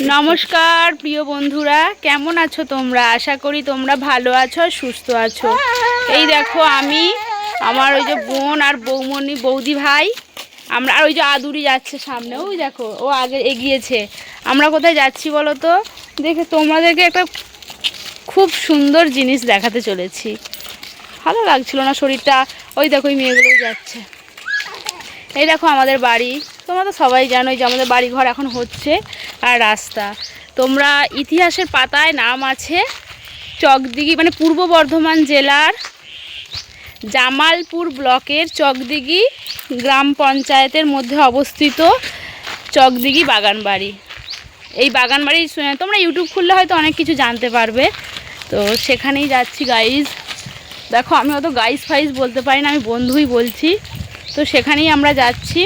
নমস্কার প্রিয় বন্ধুরা, কেমন আছো তোমরা? আশা করি তোমরা ভালো আছো, সুস্থ আছো। এই দেখো আমি, আমার ওই যে বোন আর বৌমনি বৌদি ভাই, আমরা আর ওই যে আদুরি যাচ্ছে সামনে, ওই দেখো ও আগে এগিয়েছে। আমরা কোথায় যাচ্ছি বলো তো? দেখে তোমাদেরকে একটা খুব সুন্দর জিনিস দেখাতে চলেছি। ভালো লাগছিল না শরীরটা, ওই দেখো ওই মেয়েগুলো যাচ্ছে। এই দেখো আমাদের বাড়ি, তোমরা তো সবাই জানো যে আমাদের বাড়ি ঘর এখন হচ্ছে। আর রাস্তা, তোমরা ইতিহাসের পাতায় নাম আছে চকদিঘি, মানে পূর্ব বর্ধমান জেলার জামালপুর ব্লকের চকদিঘি গ্রাম পঞ্চায়েতের মধ্যে অবস্থিত চকদিঘি বাগানবাড়ি। এই বাগানবাড়ি তোমরা ইউটিউব খুললে হয়তো অনেক কিছু জানতে পারবে। তো সেখানেই যাচ্ছি গাইজ। দেখো আমি অত গাইজ ফাইজ বলতে পারি না, আমি বন্ধুই বলছি। তো সেখানেই আমরা যাচ্ছি।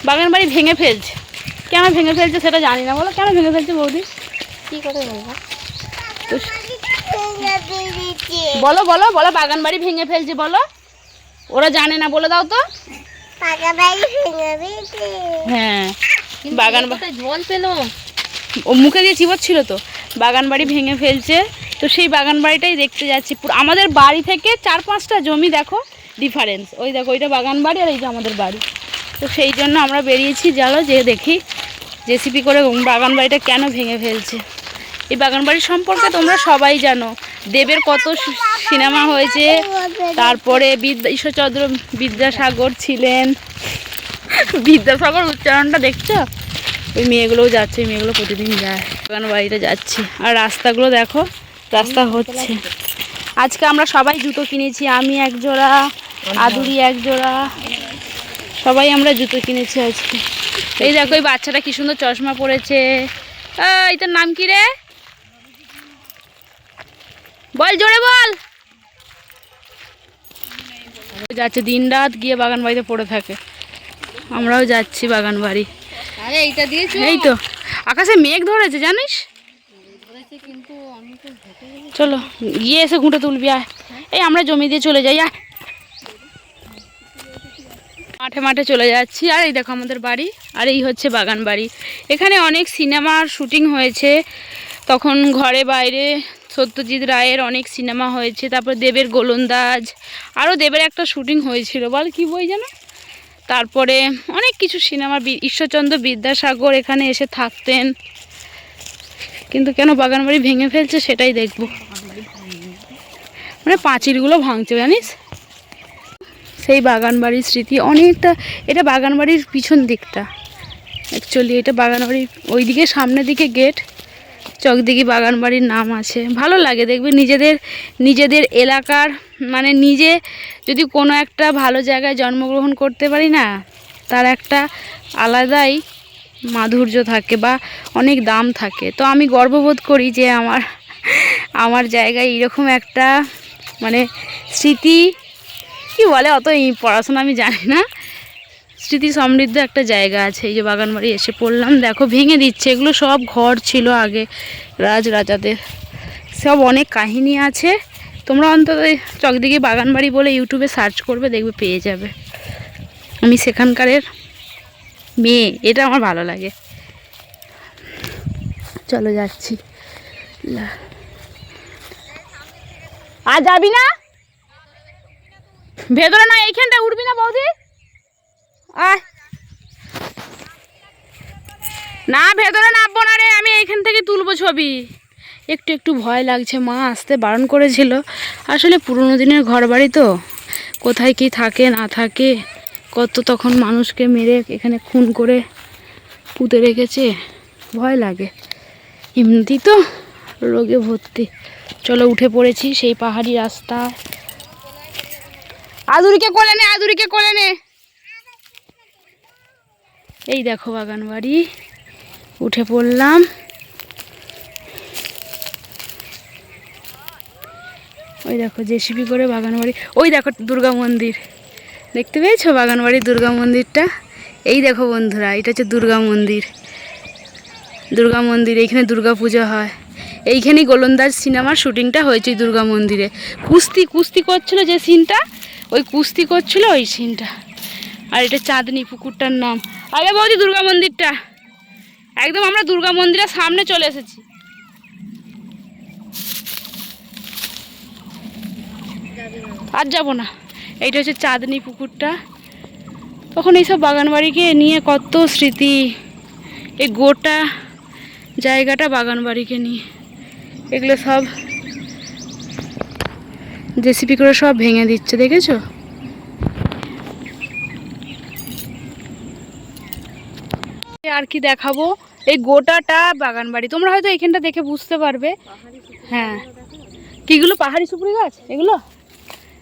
বাগানবাড়ি ভেঙে ফেলছে, কেন ভেঙে ফেলছে সেটা জানি না। বলো কেন ভেঙে ফেলছে বৌদি? কি করে বলবো? বলো বলো বলো, বাগানবাড়ি ভেঙে ফেলছে বলো। ওরা জানে না, বলে দাও তো। হ্যাঁ, বাগান জল পেলো, ও মুখে দিয়ে চিবোচ্ছিল তো। বাগানবাড়ি ভেঙে ফেলছে, তো সেই বাগানবাড়িটাই দেখতে যাচ্ছি। আমাদের বাড়ি থেকে 4-5টা জমি দেখো ডিফারেন্স। ওই দেখো ওইটা বাগানবাড়ি আর এই যে আমাদের বাড়ি। তো সেই জন্য আমরা বেরিয়েছি, জানো যে দেখি জেসিপি করে বাগানবাড়িটা কেন ভেঙে ফেলছে। এই বাগানবাড়ি সম্পর্কে তোমরা সবাই জানো, দেবের কত সিনেমা হয়েছে। তারপরে ঈশ্বরচন্দ্র বিদ্যাসাগর ছিলেন। বিদ্যাসাগর উচ্চারণটা দেখছো? ওই মেয়েগুলোও যাচ্ছে, ওই মেয়েগুলো প্রতিদিন যায়। বাগানবাড়িটা যাচ্ছি, আর রাস্তাগুলো দেখো, রাস্তা হচ্ছে। আজকে আমরা সবাই জুতো কিনেছি, আমি এক জোড়া, আদুরি এক জোড়া, সবাই আমরা জুতো কিনেছি আজকে। এই দেখো এই বাচ্চাটা কি সুন্দর চশমা পরেছে। এই তোর নাম কি রে? বল, জোরে বল। যাচ্ছে দিন রাত গিয়ে বাগান বাড়িতে পড়ে থাকে। আমরাও যাচ্ছি বাগান বাড়ি। আরে এইটা দিয়েছো? এই তো আকাশে মেঘ ধরেছে জানিস। কিন্তু আমি তো চলো গিয়ে এসে ঘুঁটে তুলবি। আয়, এই আমরা জমি দিয়ে চলে যাই। মাঠে মাঠে চলে যাচ্ছি। আর এই দেখো আমাদের বাড়ি, আর এই হচ্ছে বাগান বাড়ি। এখানে অনেক সিনেমার শুটিং হয়েছে তখন, ঘরে বাইরে সত্যজিৎ রায়ের অনেক সিনেমা হয়েছে। তারপর দেবের গোলন্দাজ, আরও দেবের একটা শুটিং হয়েছিল, বল কি বই যেন। তারপরে অনেক কিছু সিনেমা, ঈশ্বরচন্দ্র বিদ্যাসাগর এখানে এসে থাকতেন। কিন্তু কেন বাগানবাড়ি ভেঙে ফেলছে সেটাই দেখব। মানে পাঁচিলগুলো ভাঙছে জানিস। সেই বাগানবাড়ির স্মৃতি অনেকটা। এটা বাগানবাড়ির পিছন দিকটা অ্যাকচুয়ালি, এটা বাগানবাড়ির ওইদিকে সামনের দিকে গেট। চকদিঘি বাগানবাড়ির নাম আছে, ভালো লাগে দেখবে। নিজেদের এলাকার, মানে নিজে যদি কোনো একটা ভালো জায়গায় জন্মগ্রহণ করতে পারি না, তার একটা আলাদাই মাধুর্য থাকে বা অনেক দাম থাকে। তো আমি গর্ববোধ করি যে আমার জায়গায় এরকম একটা, মানে স্মৃতি কি বলে, অত পড়াশোনা আমি জানি না, স্মৃতি সমৃদ্ধ একটা জায়গা আছে। এই যে বাগানবাড়ি এসে পড়লাম, দেখো ভেঙে দিচ্ছে। এগুলো সব ঘর ছিল আগে রাজাদের, সব অনেক কাহিনী আছে। তোমরা অন্তত চকদিঘি বাগানবাড়ি বলে ইউটিউবে সার্চ করবে, দেখবে পেয়ে যাবে। আমি সেখানকারের মেয়ে, এটা আমার ভালো লাগে। চলো যাচ্ছি। আর যাবি না ভেতরে? না এইখানটা উঠবি না বৌদি? আয় না, ভেতরে নামবো না রে, আমি এইখান থেকে তুলবো ছবি। একটু ভয় লাগছে, মা আসতে বারণ করেছিল। আসলে পুরোনো দিনের ঘর বাড়ি তো, কোথায় কি থাকে না থাকে, কত তখন মানুষকে মেরে এখানে খুন করে পুঁতে রেখেছে, ভয় লাগে। এমনিতেই তো রোগে ভর্তি। চলো উঠে পড়েছি সেই পাহাড়ি রাস্তা। আদুরিকে কোলে নে, আদুরিকে কোলে নে। এই দেখো বাগান বাড়ি, উঠে পড়লাম। ওই দেখো জেসিপি করে বাগানবাড়ি। ওই দেখো দুর্গা মন্দির, দেখতে পেয়েছো বাগানবাড়ির দুর্গা মন্দিরটা? এই দেখো বন্ধুরা, এটা হচ্ছে দুর্গা মন্দির। দুর্গা মন্দির, এইখানে দুর্গা পুজো হয়। এইখানেই গোলন্দাজ সিনেমার শুটিংটা হয়েছে দুর্গা মন্দিরে। কুস্তি করছিল যে সিনটা, ওই কুস্তি করছিল ওই সিনটা। আর এটা চাঁদনি পুকুরটার নাম। আগে বৌদি দুর্গা মন্দিরটা, একদম আমরা দুর্গা মন্দিরের সামনে চলে এসেছি। আর যাবো না। এইটা হচ্ছে চাঁদনি পুকুরটা। তখন এইসব বাগানবাড়িকে নিয়ে কত স্মৃতি, এই গোটা জায়গাটা বাগানবাড়িকে নিয়ে। এগুলো সব জেসিপি করে সব ভেঙে দিচ্ছে, দেখেছো? আর কি দেখাবো, এই গোটাটা বাগানবাড়ি। তোমরা হয়তো এখানটা দেখে বুঝতে পারবে। হ্যাঁ, কিগুলো পাহাড়ি সুপুরি গাছ এগুলো।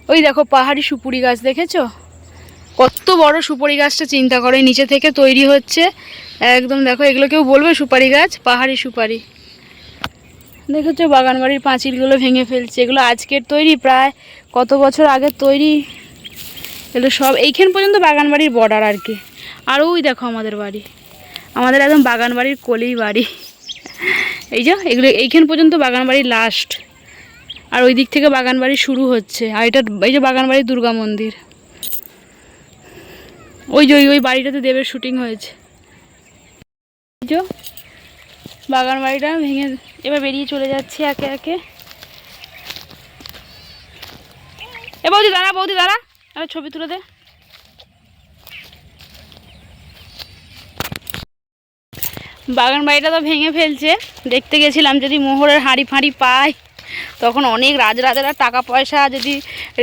ওই দেখো পাহাড়ি সুপুরি গাছ, দেখেছো? কত বড় সুপারি গাছটা, চিন্তা করো, নিচে থেকে তৈরি হচ্ছে একদম। দেখো এগুলো কেউ বলবে সুপারি গাছ, পাহাড়ি সুপারি। দেখেছো বাগানবাড়ির পাঁচিলগুলো ভেঙে ফেলছে। এগুলো আজকের তৈরি, প্রায় কত বছর আগের তৈরি। এগুলো সব এইখান পর্যন্ত বাগানবাড়ির বর্ডার আর কি। আর ওই দেখো আমাদের বাড়ি, আমাদের একদম বাগানবাড়ির কোলেই বাড়ি। এই যে এগুলো এইখান পর্যন্ত বাগানবাড়ির লাস্ট, আর ওই দিক থেকে বাগানবাড়ি শুরু হচ্ছে। আর এটা এই যে বাগানবাড়ির দুর্গা মন্দির। ওই যে ওই বাড়িটাতে দেবের শুটিং হয়েছে। এই যে বাগান বাড়িটা ভেঙে এবার বেরিয়ে চলে যাচ্ছে একে একে। এ বৌদি দাঁড়া, বৌদি দাঁড়া, আরে ছবি তুলে দে। বাগান বাড়িটা তো ভেঙে ফেলছে। দেখতে গেছিলাম যদি মোহরের হাঁড়ি ফাঁড়ি পাই, তখন অনেক রাজরাজারা টাকা পয়সা যদি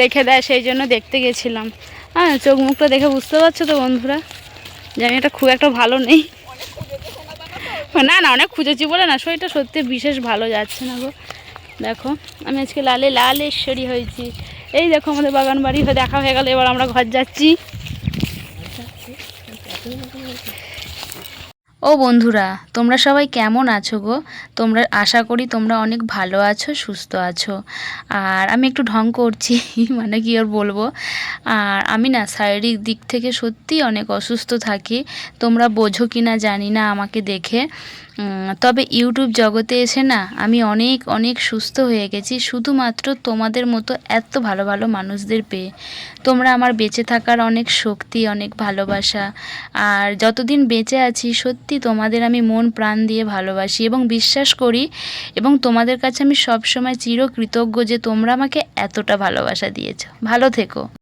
রেখে দেয়, সেই জন্য দেখতে গেছিলাম। হ্যাঁ, চোখ মুখটা দেখে বুঝতে পারছো তো বন্ধুরা, জানি এটা খুব একটা ভালো নেই। না না, অনেক খুঁজেছি বলে না, শরীরটা সত্যি বিশেষ ভালো যাচ্ছে না গো। দেখো আমি আজকে লালে লালেশ্বরী হয়েছি। এই দেখো আমাদের বাগান বাড়ি দেখা হয়ে গেল, এবার আমরা ঘর যাচ্ছি। ও বন্ধুরা, তোমরা সবাই কেমন আছো গো? তোমরা, আশা করি তোমরা অনেক ভালো আছো, সুস্থ আছো। আর আমি একটু ঢং করছি, মানে কি আর বলবো। আর আমি না শারীরিক দিক থেকে সত্যি অনেক অসুস্থ থাকি। তোমরা বোঝো কি না জানি না আমাকে দেখে। তবে ইউটিউব জগতে এসে না আমি অনেক অনেক সুস্থ হয়ে গেছি, শুধুমাত্র তোমাদের মতো এত ভালো ভালো মানুষদের পেয়ে। তোমরা আমার বেঁচে থাকার অনেক শক্তি, অনেক ভালোবাসা। আর যতদিন বেঁচে আছি সত্যি তোমাদের আমি মন প্রাণ দিয়ে ভালোবাসি এবং বিশ্বাস করি, এবং তোমাদের কাছে আমি সবসময় চিরকৃতজ্ঞ যে তোমরা আমাকে এতটা ভালোবাসা দিয়েছো। ভালো থেকো।